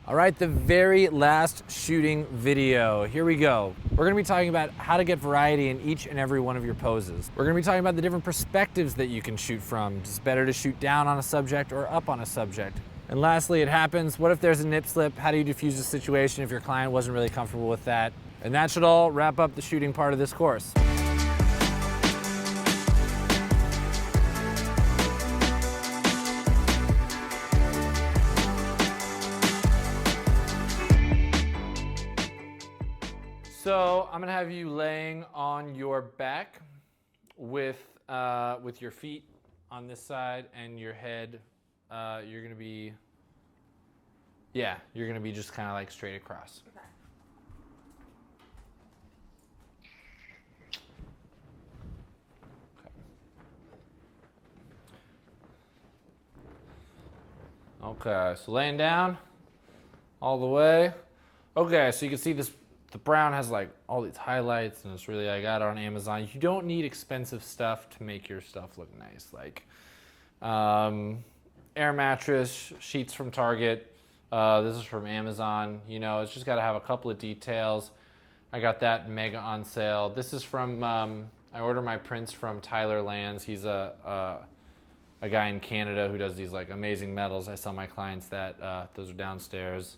All right, the very last shooting video. Here we go. We're gonna be talking about how to get variety in each and every one of your poses. We're gonna be talking about the different perspectives that you can shoot from. It's better to shoot down on a subject or up on a subject. And lastly, it happens. What if there's a nip slip? How do you diffuse the situation if your client wasn't really comfortable with that? And that should all wrap up the shooting part of this course. So I'm gonna have you laying on your back with your feet on this side and your head. You're gonna be just kind of like straight across. Okay, so laying down all the way. Okay, so you can see this. The brown has like all these highlights, and it's really, I got it on Amazon. You don't need expensive stuff to make your stuff look nice, like air mattress, sheets from Target. This is from Amazon. You know, it's just got to have a couple of details. I got that mega on sale. This is from, I order my prints from Tyler Lands. He's a guy in Canada who does these like amazing metals. I sell my clients that. Those are downstairs.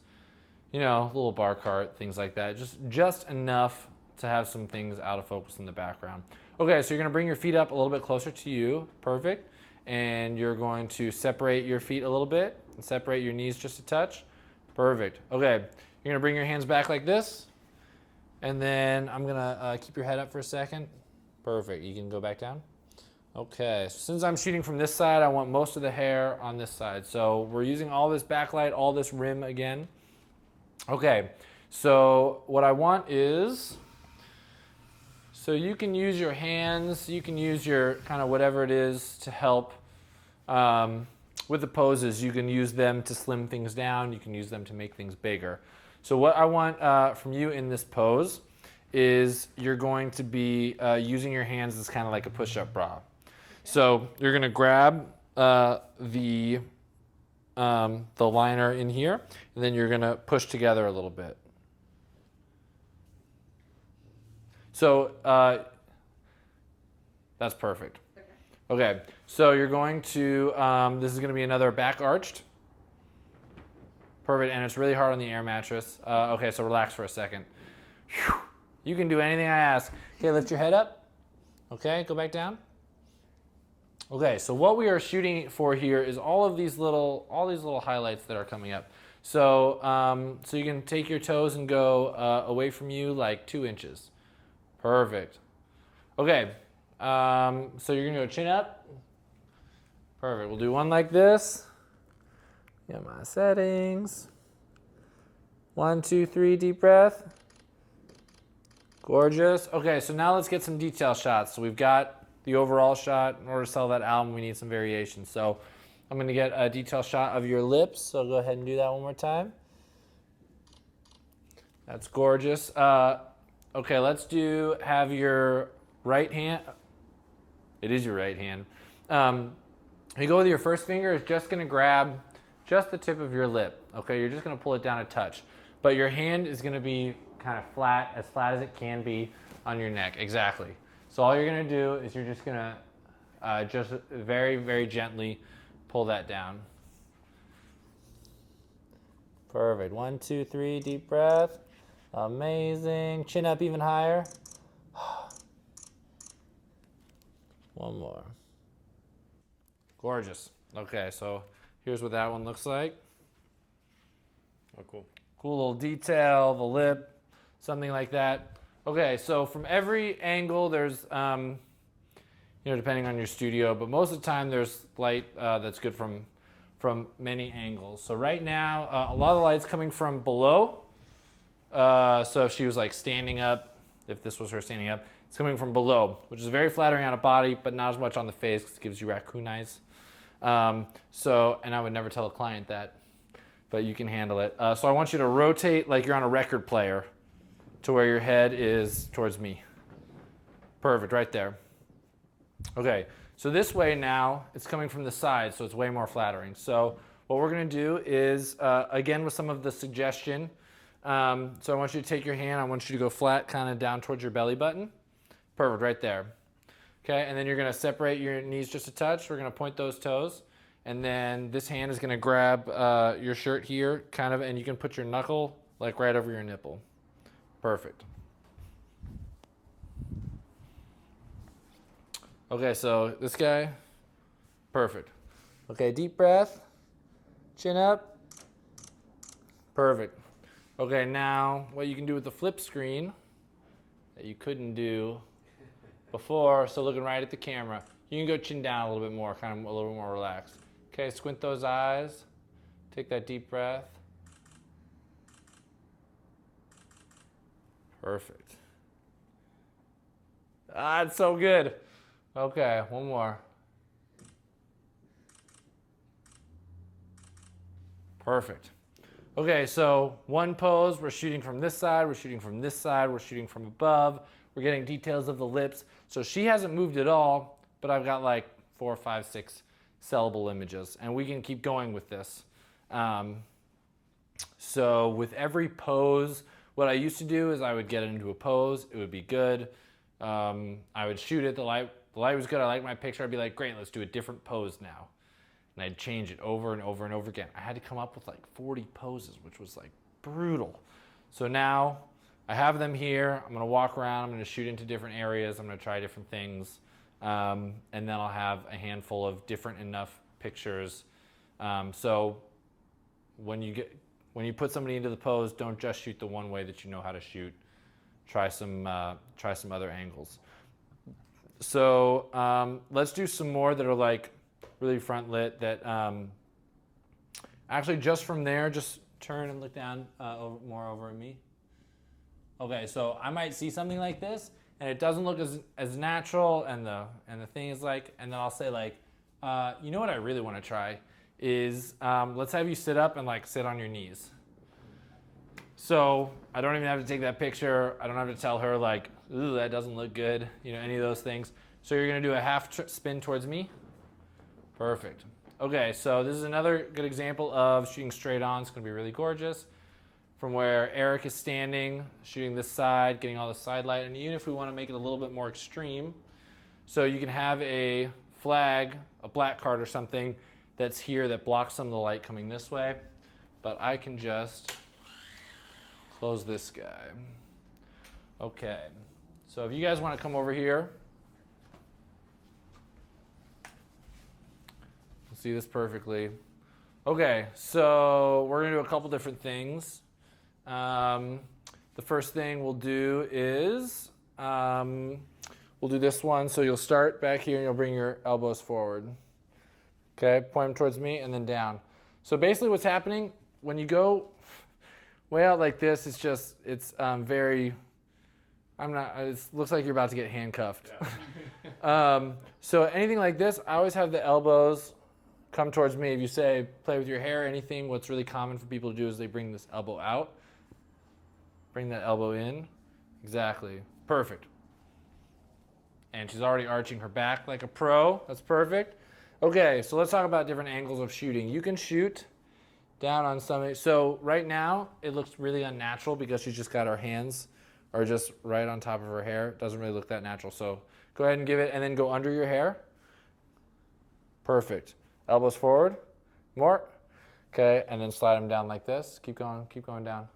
You know, little bar cart, things like that. Just enough to have some things out of focus in the background. Okay, so you're gonna bring your feet up a little bit closer to you. Perfect. And you're going to separate your feet a little bit and separate your knees just a touch. Perfect. Okay, you're gonna bring your hands back like this. And then I'm gonna keep your head up for a second. Perfect, you can go back down. Okay, so since I'm shooting from this side, I want most of the hair on this side. So we're using all this backlight, all this rim again. Okay, so what I want is, so you can use your hands, you can use your kind of whatever it is to help with the poses. You can use them to slim things down, you can use them to make things bigger. So what I want from you in this pose is you're going to be using your hands as kind of like a push-up bra. So you're gonna grab the liner in here, and then you're gonna push together a little bit. So that's perfect. Okay, so you're going to, this is gonna be another back arched. Perfect, and it's really hard on the air mattress. Okay, so relax for a second. Whew. You can do anything I ask. Okay, lift your head up. Okay, go back down. Okay, so what we are shooting for here is all these little highlights that are coming up. So, so you can take your toes and go away from you like 2 inches. Perfect. Okay, so you're gonna go chin up. Perfect, we'll do one like this. Get my settings. 1, 2, 3, deep breath. Gorgeous. Okay, so now let's get some detail shots. So we've got the overall shot. In order to sell that album, we need some variations. So I'm gonna get a detail shot of your lips. So go ahead and do that one more time. That's gorgeous. Okay, let's have your right hand. It is your right hand. You go with your first finger, it's just gonna grab just the tip of your lip. Okay, you're just gonna pull it down a touch. But your hand is gonna be kind of flat as it can be on your neck. Exactly. So all you're gonna do is you're just gonna just very, very gently pull that down. Perfect. 1, 2, 3, deep breath. Amazing. Chin up even higher. One more. Gorgeous. Okay, so here's what that one looks like. Oh, cool. Cool little detail, the lip, something like that. Okay, so from every angle, there's, you know, depending on your studio, but most of the time there's light that's good from many angles. So right now, a lot of the light's coming from below. So if she was like standing up, if this was her standing up, it's coming from below, which is very flattering on a body, but not as much on the face because it gives you raccoon eyes. So, and I would never tell a client that, but you can handle it. So I want you to rotate like you're on a record player to where your head is towards me. Perfect, right there. Okay, so this way now, it's coming from the side, so it's way more flattering. So what we're going to do is, again, with some of the suggestion, so I want you to take your hand, I want you to go flat kind of down towards your belly button. Perfect, right there. Okay, and then you're going to separate your knees just a touch. We're going to point those toes. And then this hand is going to grab your shirt here, kind of, and you can put your knuckle like right over your nipple. Perfect. Okay, so this guy, perfect. Okay, deep breath, chin up, perfect. Okay, now what you can do with the flip screen that you couldn't do before, so looking right at the camera, you can go chin down a little bit more, kind of a little bit more relaxed. Okay, squint those eyes, take that deep breath. Perfect. Ah, it's so good. Okay, one more. Perfect. Okay, so one pose, we're shooting from this side, we're shooting from this side, we're shooting from above, we're getting details of the lips. So she hasn't moved at all, but I've got like 4, 5, 6 sellable images, and we can keep going with this. So with every pose, what I used to do is I would get into a pose, it would be good. I would shoot it, the light was good, I liked my picture, I'd be like, great, let's do a different pose now. And I'd change it over and over and over again. I had to come up with like 40 poses, which was like brutal. So now I have them here, I'm gonna walk around, I'm gonna shoot into different areas, I'm gonna try different things, and then I'll have a handful of different enough pictures. So when you put somebody into the pose, don't just shoot the one way that you know how to shoot. Try some other angles. So let's do some more that are like really front lit. That actually just from there, just turn and look down more over at me. Okay, so I might see something like this, and it doesn't look as natural, and the thing is like, and then I'll say like, you know what I really want to try is let's have you sit up and like sit on your knees. So I don't even have to take that picture. I don't have to tell her like, ooh, that doesn't look good. You know, any of those things. So you're gonna do a half spin towards me. Perfect. Okay, so this is another good example of shooting straight on. It's gonna be really gorgeous. From where Eric is standing, shooting this side, getting all the side light. And even if we wanna make it a little bit more extreme, so you can have a flag, a black card or something that's here that blocks some of the light coming this way. But I can just close this guy. Okay, so if you guys want to come over here, you'll see this perfectly. Okay, so we're going to do a couple different things. The first thing we'll do is we'll do this one. So you'll start back here and you'll bring your elbows forward. Okay, point them towards me and then down. So basically what's happening when you go way out like this, it's very, it looks like you're about to get handcuffed. Yeah. So anything like this, I always have the elbows come towards me. If you say play with your hair, anything, what's really common for people to do is they bring this elbow out. Bring that elbow in. Exactly. Perfect. And she's already arching her back like a pro. That's perfect. Okay, so let's talk about different angles of shooting. You can shoot down on something. So right now, it looks really unnatural because she's just got her hands are just right on top of her hair. It doesn't really look that natural. So go ahead and give it, and then go under your hair. Perfect. Elbows forward. More. Okay, and then slide them down like this. Keep going down.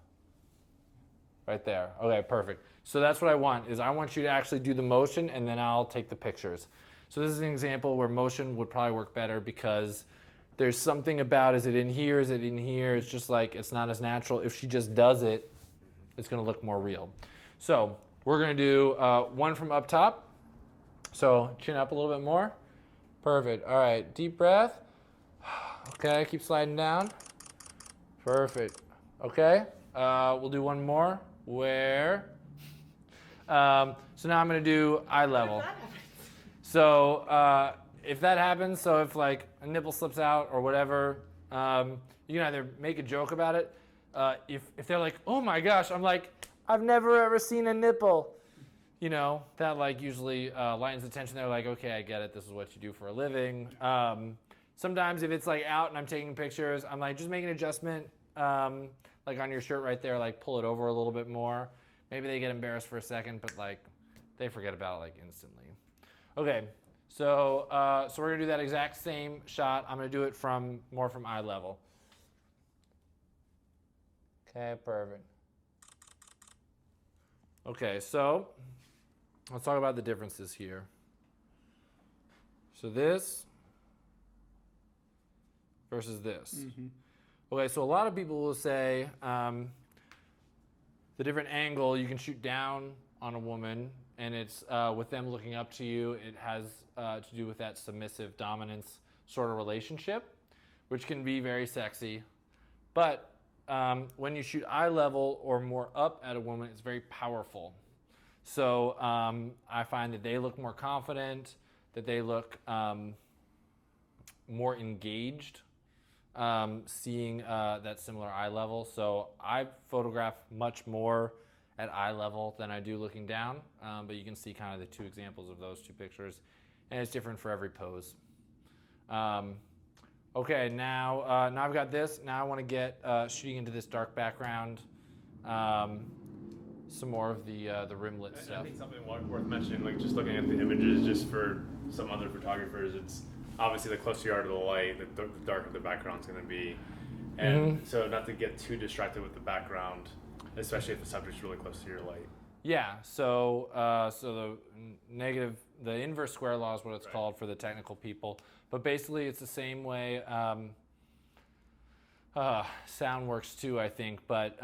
Right there. Okay, perfect. So that's what I want, is I want you to actually do the motion, and then I'll take the pictures. So this is an example where motion would probably work better because there's something about, is it in here, is it in here? It's just like, it's not as natural. If she just does it, it's gonna look more real. So we're gonna do one from up top. So chin up a little bit more. Perfect, all right, deep breath. Okay, keep sliding down. Perfect, okay. We'll do one more where, so now I'm gonna do eye level. So if that happens, so if like a nipple slips out or whatever, you can either make a joke about it. If they're like, oh my gosh, I'm like, I've never ever seen a nipple. You know, that like usually lightens the tension. They're like, okay, I get it. This is what you do for a living. sometimes if it's like out and I'm taking pictures, I'm like, just make an adjustment, like on your shirt right there, like pull it over a little bit more. Maybe they get embarrassed for a second, but like they forget about it like instantly. Okay, so so we're gonna do that exact same shot. I'm gonna do it more from eye level. Okay, perfect. Okay, so let's talk about the differences here. So this versus this. Mm-hmm. Okay, so a lot of people will say the different angle, you can shoot down on a woman, and it's with them looking up to you. It has to do with that submissive dominance sort of relationship, which can be very sexy. But when you shoot eye level or more up at a woman, it's very powerful. So I find that they look more confident, that they look more engaged, seeing that similar eye level. So I photograph much more at eye level than I do looking down, but you can see kind of the two examples of those two pictures, and it's different for every pose. Okay, now I've got this. Now I want to get shooting into this dark background, some more of the rimlet I stuff. think something worth mentioning, like just looking at the images, just for some other photographers, it's obviously the closer you are to the light, the darker the background's going to be, and so not to get too distracted with the background, especially if the subject's really close to your light. Yeah, so the inverse square law is what it's called for the technical people. But basically, it's the same way sound works too, I think. But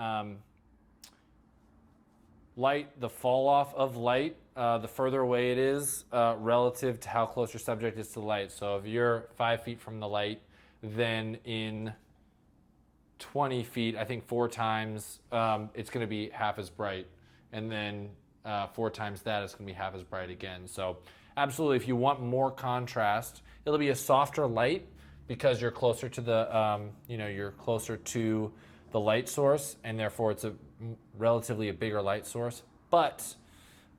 light, the fall off of light, the further away it is relative to how close your subject is to the light. So if you're 5 feet from the light, then in 20 feet, I think 4 times, it's going to be half as bright. And then 4 times that, it's going to be half as bright again. So absolutely, if you want more contrast, it'll be a softer light because you're closer to the, you're closer to the light source, and therefore it's relatively a bigger light source. But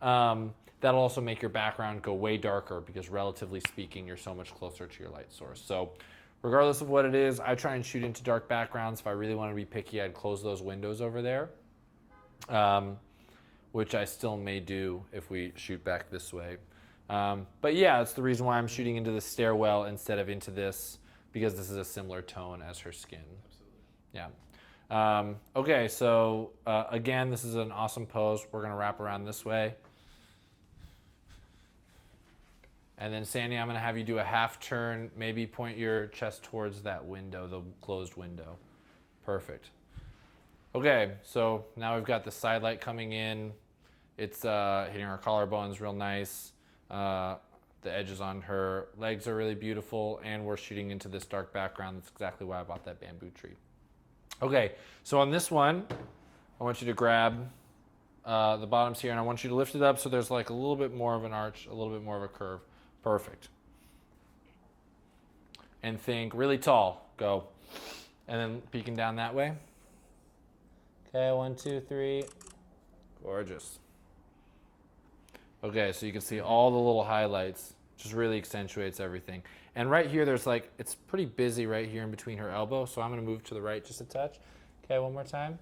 that'll also make your background go way darker because relatively speaking, you're so much closer to your light source. So regardless of what it is, I try and shoot into dark backgrounds. If I really want to be picky, I'd close those windows over there. Which I still may do if we shoot back this way. But yeah, that's the reason why I'm shooting into the stairwell instead of into this, because this is a similar tone as her skin. Absolutely. Yeah. Okay, so again, this is an awesome pose. We're gonna wrap around this way. And then Sandy, I'm gonna have you do a half turn, maybe point your chest towards that window, the closed window. Perfect. Okay, so now we've got the side light coming in. It's hitting her collarbones real nice. The edges on her legs are really beautiful, and we're shooting into this dark background. That's exactly why I bought that bamboo tree. Okay, so on this one, I want you to grab the bottoms here, and I want you to lift it up so there's like a little bit more of an arch, a little bit more of a curve. Perfect. And think really tall. Go. And then peeking down that way. Okay, 1, 2, 3. Gorgeous. Okay, so you can see all the little highlights. Just really accentuates everything. And right here, there's like, it's pretty busy right here in between her elbow, so I'm gonna move to the right just a touch. Okay, one more time.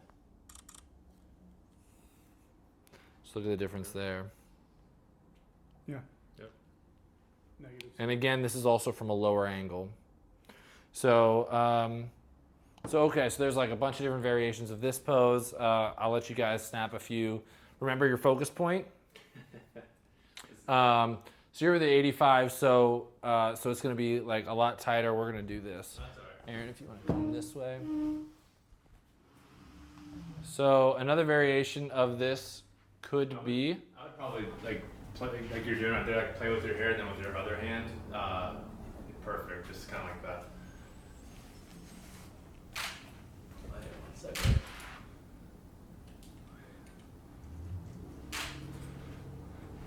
Just look at the difference there. Yeah. Yep. Negative. And again, this is also from a lower angle. So, okay, so there's like a bunch of different variations of this pose. I'll let you guys snap a few. Remember your focus point. So you're with the 85, so it's going to be like a lot tighter. We're going to do this. That's all right. Aaron, if you want to come this way. So another variation of this could be. I would probably like you're doing right there, like play with your hair, and then with your other hand, perfect, just kind of like that. One second.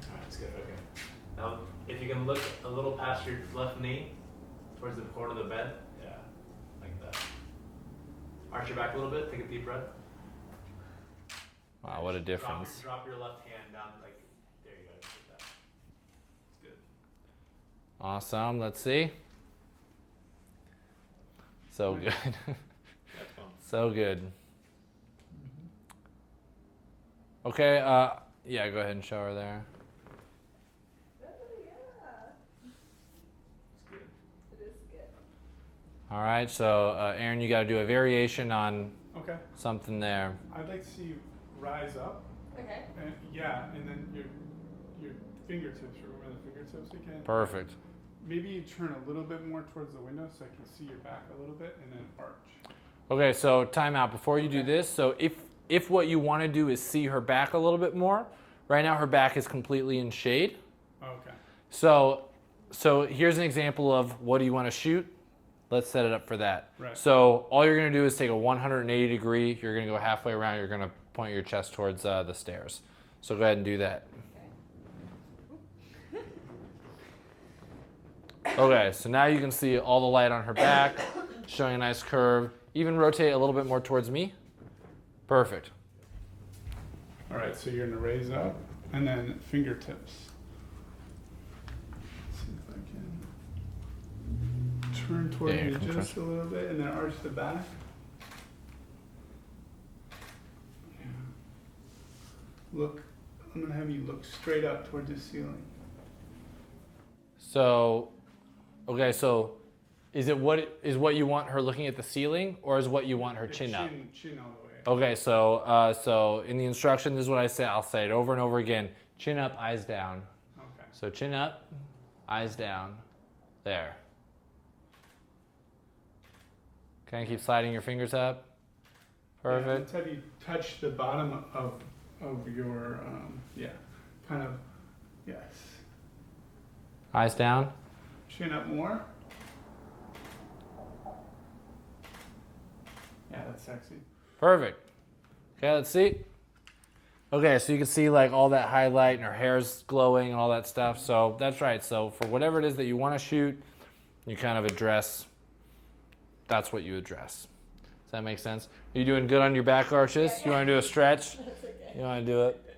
All right, that's good. Okay. Now, if you can look a little past your left knee, towards the corner of the bed, yeah, like that. Arch your back a little bit. Take a deep breath. Wow, what a difference. Drop your left hand down, like, there you go, like that. It's good. Awesome. Let's see. So Nice. good. That's fun. So good. Okay, yeah, go ahead and show her there. It's good. All right, so Aaron, you got to do a variation on Okay. something there. I'd like to see you rise up. Okay. And, yeah, and then your fingertips. Remember the fingertips again? Perfect. Maybe you turn a little bit more towards the window so I can see your back a little bit, and then arch. Okay, so time out before you do this. So if what you want to do is see her back a little bit more, right now her back is completely in shade. Okay. So here's an example of what do you want to shoot. Let's set it up for that. Right. So all you're going to do is take a 180 degree. You're going to go halfway around. You're going to point your chest towards the stairs. So go ahead and do that. Okay, so now you can see all the light on her back, showing a nice curve. Even rotate a little bit more towards me. Perfect. All right, so you're gonna raise up, and then fingertips. Let's see if I can turn toward Yeah, you come just a little bit, and then arch the back. Yeah. Look, I'm gonna have you look straight up toward the ceiling. So, okay, so is what you want her looking at the ceiling, or is what you want her Your chin up? Chin all the way. Okay, so in the instruction, this is what I say. I'll say it over and over again. Chin up, eyes down. Okay. So chin up, eyes down. There. Okay, keep sliding your fingers up. Yeah, Perfect. let's have you touch the bottom of your kind of, yes. Eyes down. Chin up more. Yeah, that's sexy. Perfect. Okay, let's see. Okay, so you can see like all that highlight and her hair's glowing and all that stuff. So that's right. So for whatever it is that you want to shoot, you kind of address, that's what you address. Does that make sense? Are you doing good on your back arches? You want to do a stretch? That's okay. You want to do it?